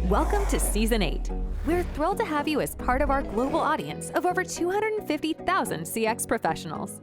Welcome to Season 8. We're thrilled to have you as part of our global audience of over 250,000 CX professionals.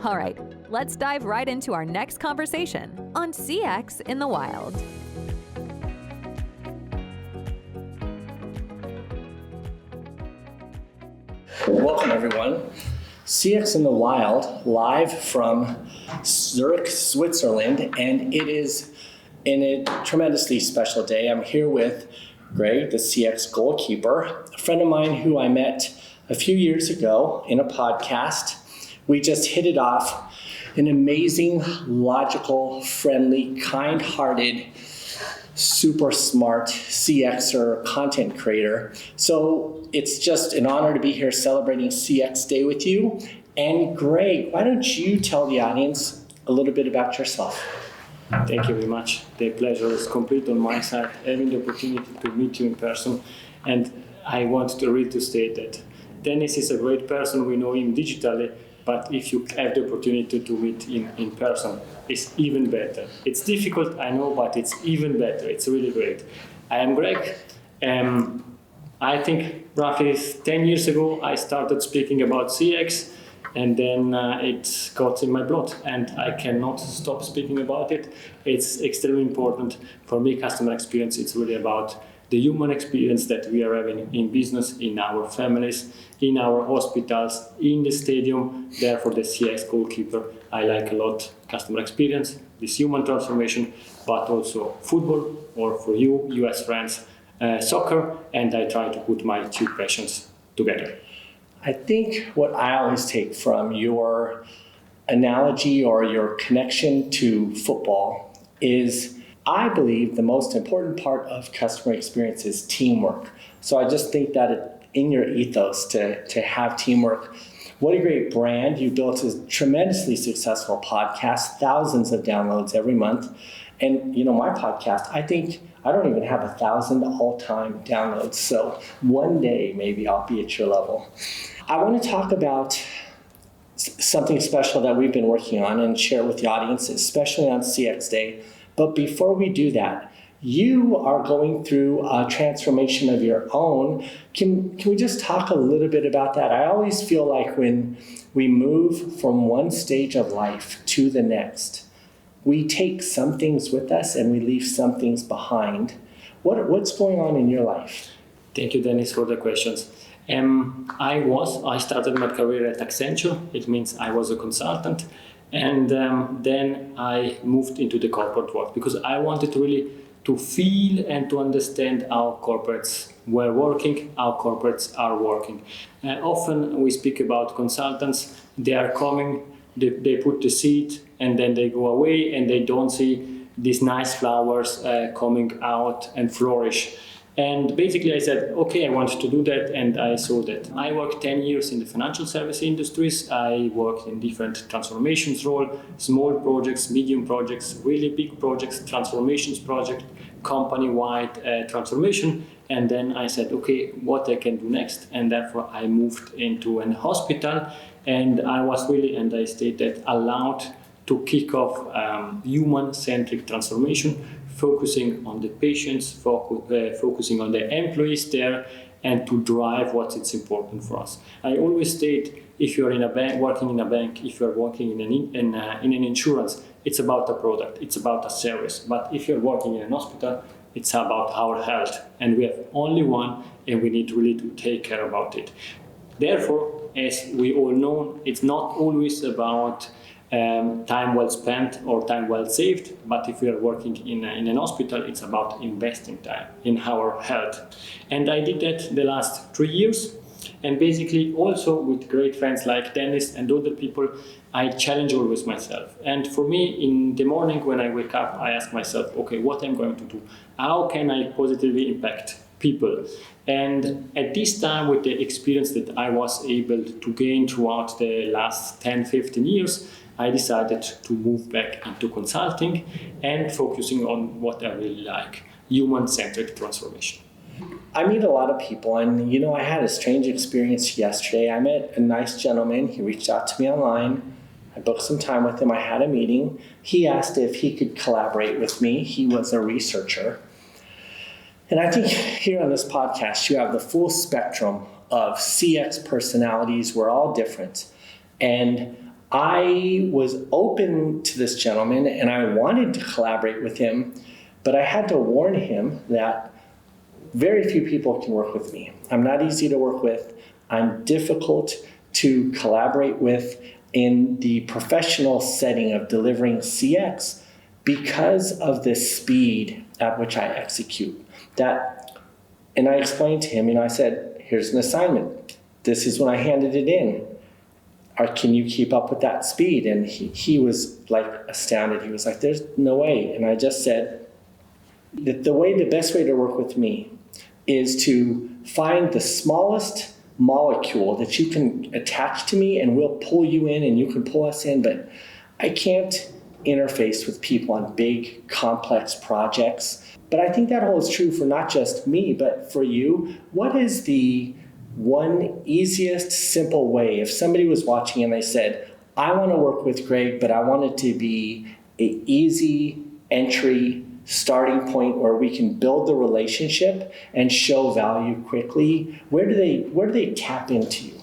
All right, let's dive right into our next conversation on CX in the wild. Welcome, everyone. CX in the Wild, live from Zurich, Switzerland, and it is in a tremendously special day. I'm here with Greg, the CX Goalkeeper, a friend of mine who I met a few years ago in a podcast. We just hit it off. An amazing, logical, friendly, kind-hearted, super smart CXer, content creator. So it's just an honor to be here celebrating CX Day with you. And Greg, why don't you tell the audience a little bit about yourself? Thank you very much. The pleasure is complete on my side, having the opportunity to meet you in person. And I want to really state that Dennis is a great person. We know him digitally, but if you have the opportunity to meet him in person, it's even better. It's difficult, I know, but it's even better. It's really great. I am Greg. I think roughly 10 years ago, I started speaking about CX. And then it got in my blood, and I cannot stop speaking about it. It's extremely important for me. Customer experience, it's really about the human experience that we are having in business, in our families, in our hospitals, in the stadium. Therefore, the CX Goalkeeper, I like a lot customer experience, this human transformation, but also football, or for you as friends, soccer, and I try to put my two passions together. I think what I always take from your analogy or your connection to football is I believe the most important part of customer experience is teamwork. So I just think that in your ethos to have teamwork. What a great brand. You built a tremendously successful podcast, thousands of downloads every month. And my podcast, I think I don't even have 1,000 all-time downloads. So one day maybe I'll be at your level. I want to talk about something special that we've been working on and share with the audience, especially on CX Day. But before we do that, you are going through a transformation of your own. Can we just talk a little bit about that? I always feel like when we move from one stage of life to the next, we take some things with us and we leave some things behind. What's going on in your life? Thank you, Dennis, for the questions. I started my career at Accenture. It means I was a consultant. And then I moved into the corporate world because I wanted really to feel and to understand how corporates were working, how corporates are working. Often we speak about consultants. They are coming, they put the seed, and then they go away, and they don't see these nice flowers coming out and flourish. And basically I said, okay, I want to do that, and I saw that. I worked 10 years in the financial service industries. I worked in different transformations role, small projects, medium projects, really big projects, transformations project, company-wide transformation. And then I said, okay, what I can do next? And therefore I moved into an hospital, and I was really, and I stayed that, allowed to kick off human-centric transformation, focusing on the patients, focusing on the employees there, and to drive what is important for us. I always state, if you're in a bank, working in a bank, if you're working in an insurance, it's about a product, it's about a service. But if you're working in an hospital, it's about our health, and we have only one, and we need really to take care about it. Therefore, as we all know, it's not always about time well spent or time well saved, but if we are working in an hospital, it's about investing time in our health. And I did that the last 3 years, and basically also with great friends like Dennis and other people, I challenge always myself. And for me, in the morning when I wake up, I ask myself, okay, what I'm going to do? How can I positively impact people? And at this time, with the experience that I was able to gain throughout the last 10, 15 years, I decided to move back into consulting and focusing on what I really like, human-centric transformation. I meet a lot of people, and I had a strange experience yesterday. I met a nice gentleman. He reached out to me online. I booked some time with him. I had a meeting. He asked if he could collaborate with me. He was a researcher. And I think here on this podcast, you have the full spectrum of CX personalities. We're all different. And I was open to this gentleman and I wanted to collaborate with him, but I had to warn him that very few people can work with me. I'm not easy to work with. I'm difficult to collaborate with in the professional setting of delivering CX because of the speed at which I execute. And I explained to him, I said, here's an assignment. This is when I handed it in. Can you keep up with that speed? And he was like astounded. He was like, there's no way. And I just said that the best way to work with me is to find the smallest molecule that you can attach to me and we'll pull you in and you can pull us in. But I can't interface with people on big, complex projects. But I think that holds true for not just me, but for you. What is the one easiest, simple way, if somebody was watching and they said, I want to work with Greg, but I want it to be an easy entry starting point where we can build the relationship and show value quickly, where do they tap into you?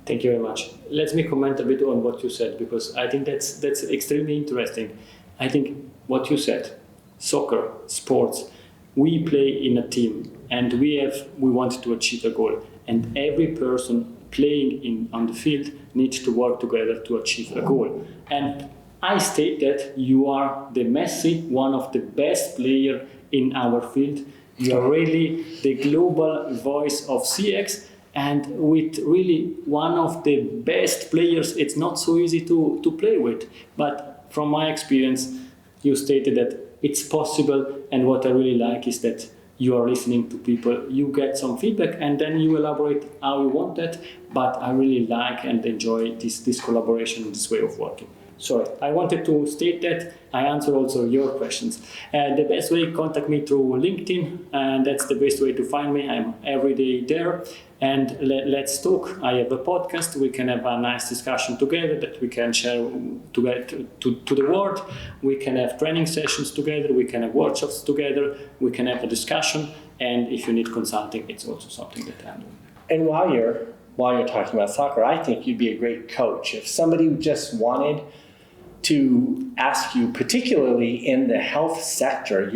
Thank you very much. Let me comment a bit on what you said, because I think that's extremely interesting. I think what you said, soccer, sports, we play in a team and we want to achieve a goal, and every person playing on the field needs to work together to achieve a goal. And I state that you are the Messi, one of the best players in our field. You are really the global voice of CX, and with really one of the best players, it's not so easy to play with. But from my experience, you stated that it's possible, and what I really like is that you are listening to people, you get some feedback, and then you elaborate how you want that. But I really like and enjoy this collaboration, this way of working. Sorry, I wanted to state that I answer also your questions. The best way, contact me through LinkedIn, and that's the best way to find me. I'm every day there, and let's talk. I have a podcast. We can have a nice discussion together that we can share to the world. We can have training sessions together. We can have workshops together. We can have a discussion. And if you need consulting, it's also something that I'm doing. And while you're talking about soccer, I think you'd be a great coach. If somebody just wanted to ask you, particularly in the health sector,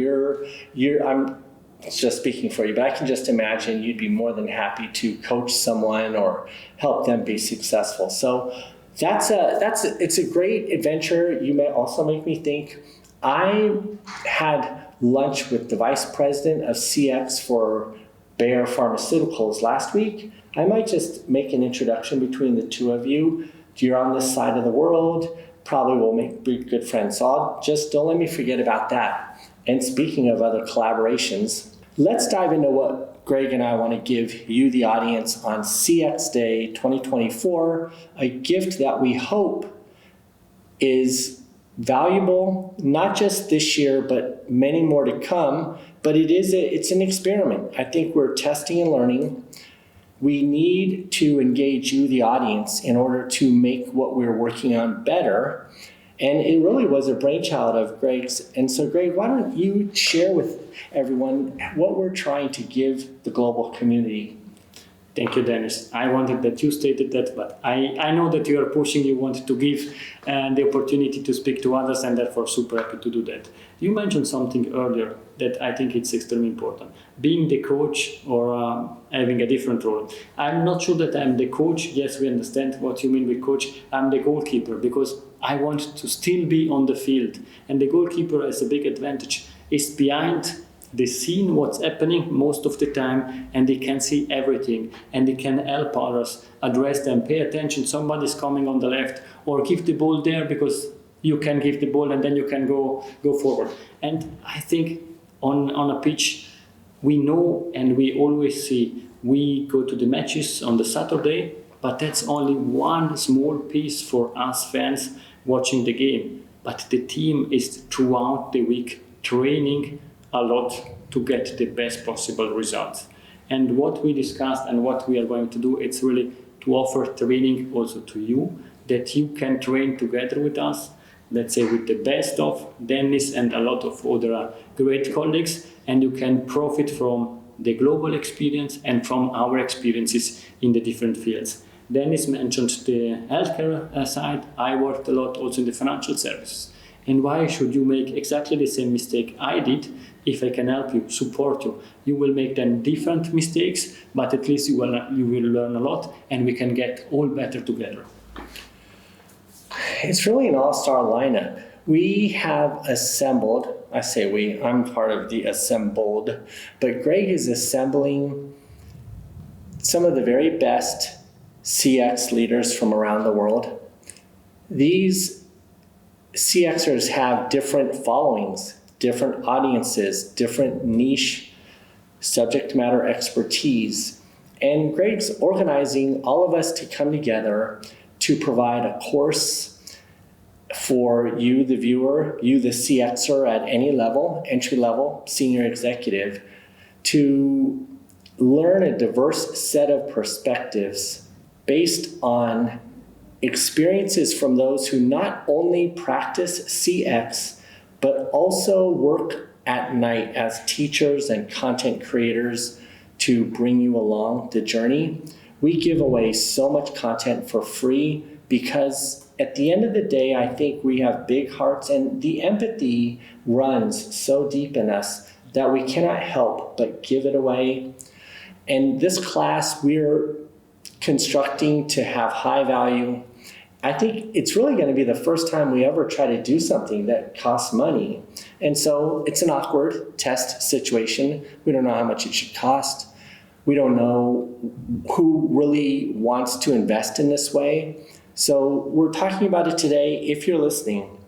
I'm just speaking for you, but I can just imagine you'd be more than happy to coach someone or help them be successful. So it's a great adventure. You may also make me think. I had lunch with the vice president of CX for Bayer Pharmaceuticals last week. I might just make an introduction between the two of you. You're on this side of the world. Probably will be good friends. So don't let me forget about that. And speaking of other collaborations, let's dive into what Greg and I want to give you, the audience, on CX Day 2024, a gift that we hope is valuable, not just this year, but many more to come. But it's an experiment. I think we're testing and learning. We need to engage you, the audience, in order to make what we're working on better. And it really was a brainchild of Greg's. And so, Greg, why don't you share with everyone what we're trying to give the global community? Thank you, Dennis. I wanted that you stated that, but I know that you are pushing, you want to give the opportunity to speak to others, and therefore super happy to do that. You mentioned something earlier that I think it's extremely important. Being the coach or having a different role. I'm not sure that I'm the coach. Yes, we understand what you mean with coach. I'm the goalkeeper because I want to still be on the field. And the goalkeeper has a big advantage. It's behind the scene, what's happening most of the time, and they can see everything, and they can help others, address them, pay attention, somebody's coming on the left, or give the ball there because you can give the ball and then you can go forward. And I think on a pitch, we know and we always see, we go to the matches on the Saturday, but that's only one small piece for us fans watching the game. But the team is throughout the week training a lot to get the best possible results. And what we discussed and what we are going to do, it's really to offer training also to you, that you can train together with us, let's say with the best of Dennis and a lot of other great colleagues, and you can profit from the global experience and from our experiences in the different fields. Dennis mentioned the healthcare side. I worked a lot also in the financial services. And why should you make exactly the same mistake I did if I can help you, support you? You will make then different mistakes, but at least you will learn a lot, and we can get all better together. It's really an all-star lineup. We have assembled, I say we, I'm part of the assembled, but Greg is assembling some of the very best CX leaders from around the world. These CXers have different followings, different audiences, different niche subject matter expertise. And Greg's organizing all of us to come together to provide a course for you, the viewer, you, the CXer at any level, entry level, senior executive, to learn a diverse set of perspectives based on experiences from those who not only practice CX, but also work at night as teachers and content creators to bring you along the journey. We give away so much content for free because at the end of the day, I think we have big hearts, and the empathy runs so deep in us that we cannot help but give it away. And this class we're constructing to have high value. I think it's really going to be the first time we ever try to do something that costs money. And so it's an awkward test situation. We don't know how much it should cost. We don't know who really wants to invest in this way. So we're talking about it today. If you're listening,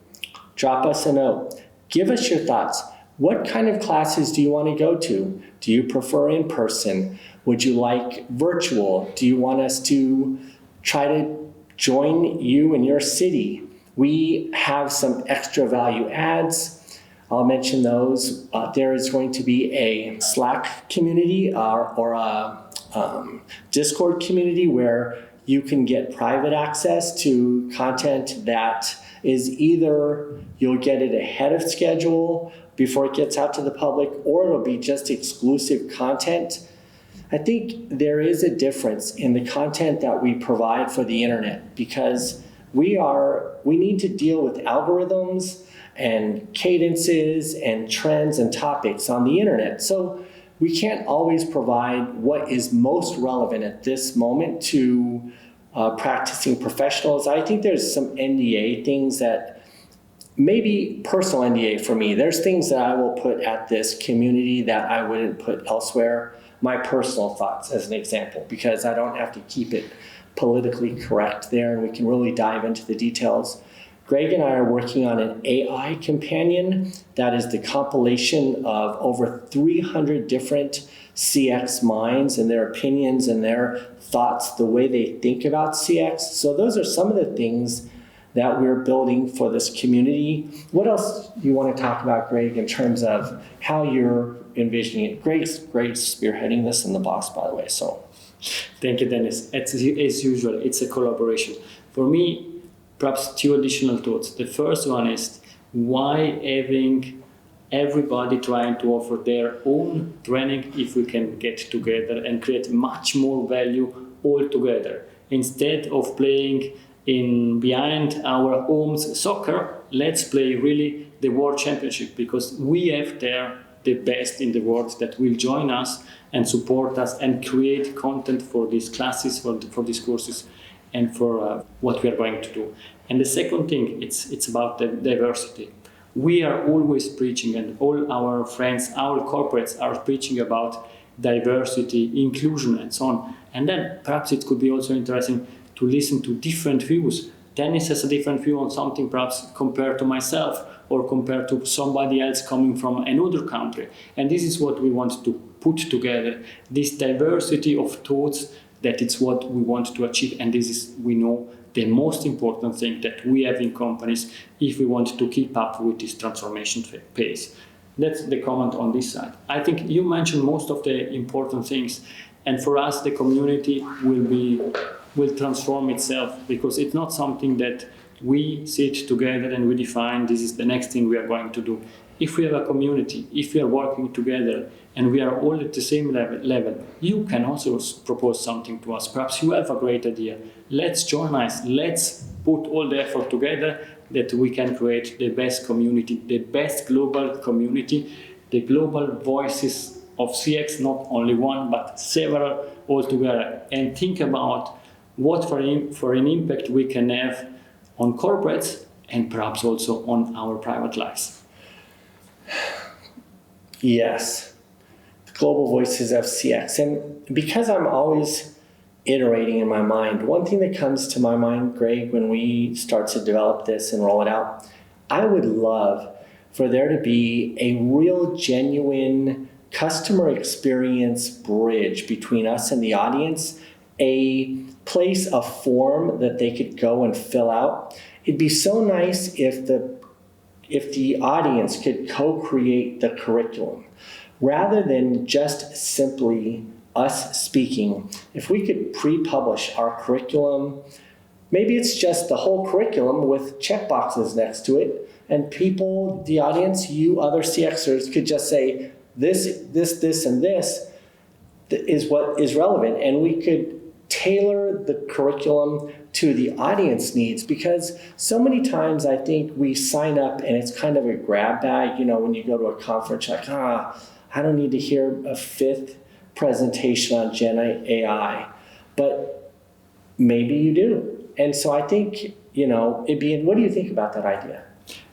drop us a note. Give us your thoughts. What kind of classes do you want to go to? Do you prefer in person? Would you like virtual? Do you want us to try to join you in your city? We have some extra value adds. I'll mention those. There is going to be a Slack community or a Discord community where you can get private access to content that is either you'll get it ahead of schedule before it gets out to the public, or it'll be just exclusive content. I think there is a difference in the content that we provide for the internet because we need to deal with algorithms and cadences and trends and topics on the internet. So we can't always provide what is most relevant at this moment to practicing professionals. I think there's some NDA things that maybe personal NDA for me. There's things that I will put at this community that I wouldn't put elsewhere. My personal thoughts as an example, because I don't have to keep it politically correct there and we can really dive into the details. Greg and I are working on an AI companion that is the compilation of over 300 different CX minds and their opinions and their thoughts, the way they think about CX. So those are some of the things that we're building for this community. What else do you want to talk about, Greg, in terms of how you're envisioning it? Greg's spearheading this and the boss, by the way. So, thank you, Dennis. As usual, it's a collaboration. For me, perhaps two additional thoughts. The first one is why having everybody trying to offer their own training if we can get together and create much more value all together. Instead of playing in behind our homes soccer, let's play really the World Championship, because we have there the best in the world that will join us and support us and create content for these classes, for these courses, and for what we are going to do. And the second thing, it's about the diversity. We are always preaching, and all our friends, our corporates are preaching about diversity, inclusion, and so on. And then perhaps it could be also interesting to listen to different views. Dennis has a different view on something perhaps compared to myself or compared to somebody else coming from another country. And this is what we want to put together, this diversity of thoughts, that it's what we want to achieve. And this is, we know, the most important thing that we have in companies if we want to keep up with this transformation pace. That's the comment on this side. I think you mentioned most of the important things. And for us, the community will transform itself, because it's not something that we sit together and we define this is the next thing we are going to do. if we have a community, if we are working together and we are all at the same level, you can also propose something to us. Perhaps you have a great idea. Let's join us. Let's put all the effort together that we can create the best community, the best global community, the global voices of CX, not only one, but several all together. And think about what for an impact we can have on corporates and perhaps also on our private lives. Yes, the global voices of CX. And because I'm always iterating in my mind, one thing that comes to my mind, Greg, when we start to develop this and roll it out, I would love for there to be a real, genuine customer experience bridge between us and the audience, a place, a form that they could go and fill out. It'd be so nice if the audience could co-create the curriculum rather than just simply us speaking. If we could pre-publish our curriculum, maybe it's just the whole curriculum with checkboxes next to it, and people, the audience, you other CXers could just say, this, and this is what is relevant, and we could tailor the curriculum to the audience needs, because so many times I think we sign up and it's kind of a grab bag. You know, when you go to a conference, like, I don't need to hear a fifth presentation on Gen AI, but maybe you do. And so I think, you know, what do you think about that idea?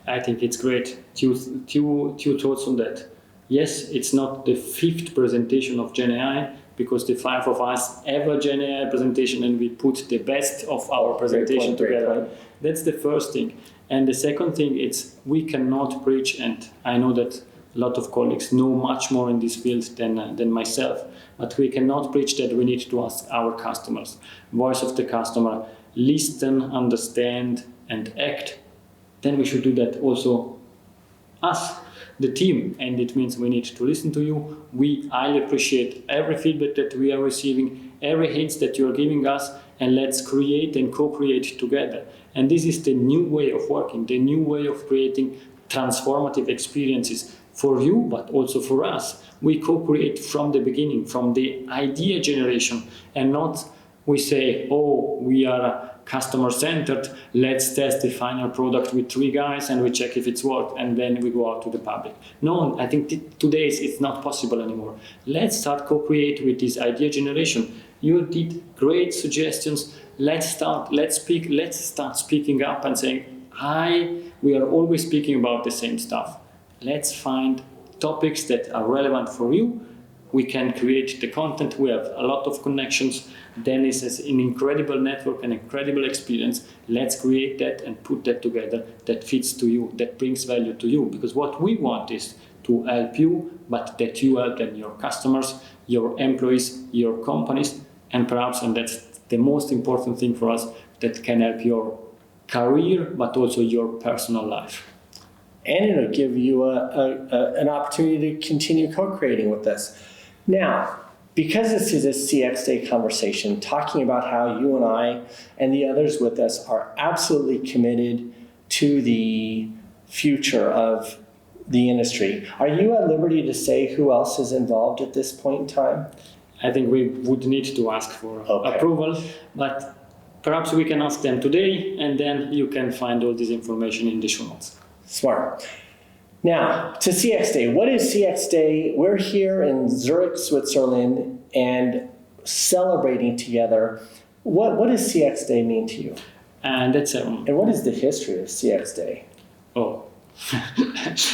I think it's great. Two thoughts on that. Yes, it's not the fifth presentation of Gen AI, because the five of us have a Gen AI presentation and we put the best of our presentation together. That's the first thing. And the second thing is we cannot preach, and I know that a lot of colleagues know much more in this field than myself, but we cannot preach that we need to ask our customers. Voice of the customer, listen, understand, and act. Then we should do that also us, the team, and it means we need to listen to you. We highly appreciate every feedback that we are receiving, every hint that you are giving us, and let's create and co-create together. And this is the new way of working, the new way of creating transformative experiences for you, but also for us. We co-create from the beginning, from the idea generation, and not we say, oh, we are customer-centered, let's test the final product with 3 guys and we check if it's worked, and then we go out to the public. No, I think today it's not possible anymore. Let's start co-create with this idea generation. You did great suggestions. Let's start speaking up and saying, we are always speaking about the same stuff. Let's find topics that are relevant for you. We can create the content. We have a lot of connections. Dennis has an incredible network, an incredible experience. Let's create that and put that together that fits to you, that brings value to you. Because what we want is to help you, but that you help then your customers, your employees, your companies, and perhaps, and that's the most important thing for us, that can help your career, but also your personal life. And it'll give you an opportunity to continue co-creating with us. Now, because this is a CX Day conversation, talking about how you and I and the others with us are absolutely committed to the future of the industry, are you at liberty to say who else is involved at this point in time? I think we would need to ask for approval, but perhaps we can ask them today, and then you can find all this information in the show notes. Smart. Now, to CX Day. What is CX Day? We're here in Zurich, Switzerland, and celebrating together. What does CX Day mean to you? And that's and what is the history of CX Day? Oh,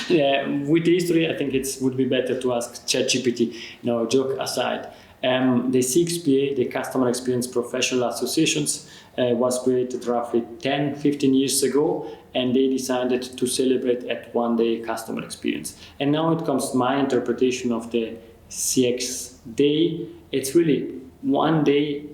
yeah. With the history, I think it would be better to ask ChatGPT. No, joke aside. The CXPA, the Customer Experience Professional Associations, was created roughly 10-15 years ago, and they decided to celebrate at one day customer experience. And now it comes my interpretation of the CX Day. It's really one day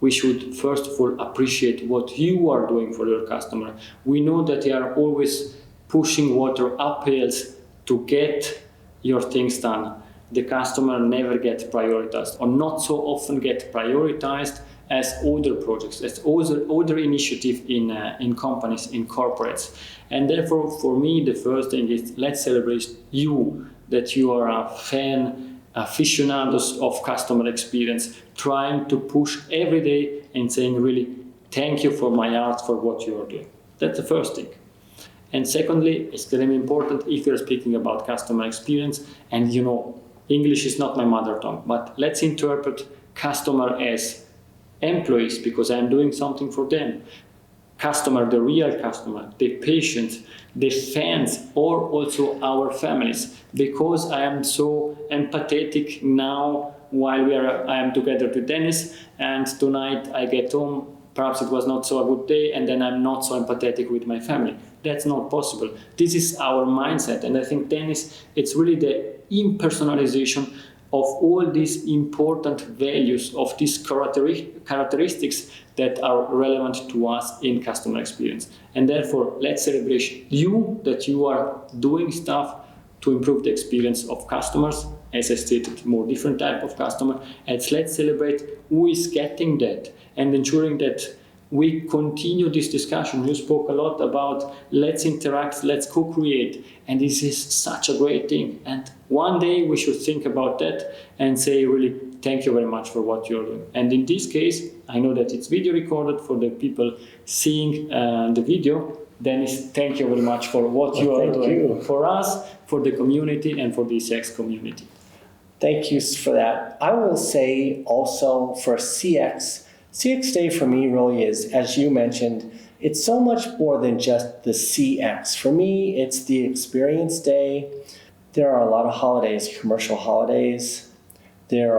we should first of all appreciate what you are doing for your customer. We know that they are always pushing water uphills to get your things done. The customer never gets prioritized, or not so often get prioritized, as other projects, as other initiatives in companies, in corporates. And therefore, for me, the first thing is let's celebrate you, that you are a fan, aficionados of customer experience, trying to push every day and saying really, thank you for my heart for what you are doing. That's the first thing. And secondly, it's extremely important if you're speaking about customer experience, and English is not my mother tongue, but let's interpret customer as employees, because I'm doing something for them. Customer, the real customer, the patient, the fans, or also our families, because I am so empathetic now while I am together with Dennis, and tonight I get home, perhaps it was not so a good day, and then I'm not so empathetic with my family. That's not possible. This is our mindset, and I think Dennis, it's really the impersonalization of all these important values, of these characteristics that are relevant to us in customer experience. And therefore, let's celebrate you, that you are doing stuff to improve the experience of customers, as I stated, more different type of customer. And let's celebrate who is getting that and ensuring that we continue this discussion. You spoke a lot about let's interact, let's co-create, and this is such a great thing. And one day we should think about that and say really, thank you very much for what you're doing. And in this case, I know that it's video recorded for the people seeing the video. Dennis, thank you very much for what you are doing for us, for the community, and for the CX community. Thank you for that. I will say also for CX Day for me really is, as you mentioned, it's so much more than just the CX. For me, it's the experience day. There are a lot of holidays, commercial holidays. There's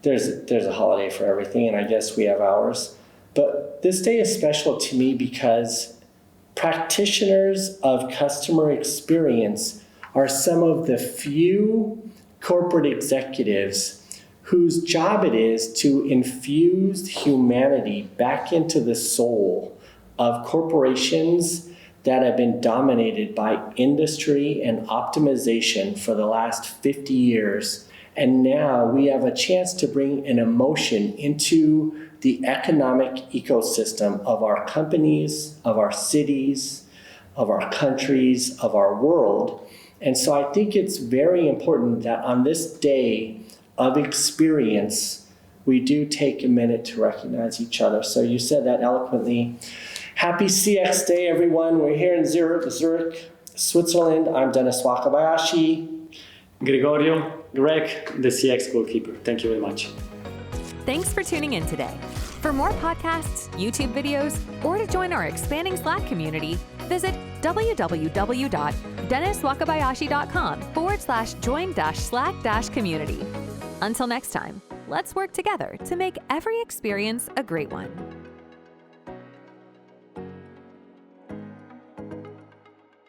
a holiday for everything, and I guess we have ours. But this day is special to me because practitioners of customer experience are some of the few corporate executives whose job it is to infuse humanity back into the soul of corporations that have been dominated by industry and optimization for the last 50 years. And now we have a chance to bring an emotion into the economic ecosystem of our companies, of our cities, of our countries, of our world. And so I think it's very important that on this day of experience, we do take a minute to recognize each other. So you said that eloquently. Happy CX Day, everyone. We're here in Zurich, Switzerland. I'm Dennis Wakabayashi. Gregorio, Greg, the CX Goalkeeper. Thank you very much. Thanks for tuning in today. For more podcasts, YouTube videos, or to join our expanding Slack community, visit www.denniswakabayashi.com/join-slack-community. Until next time, let's work together to make every experience a great one.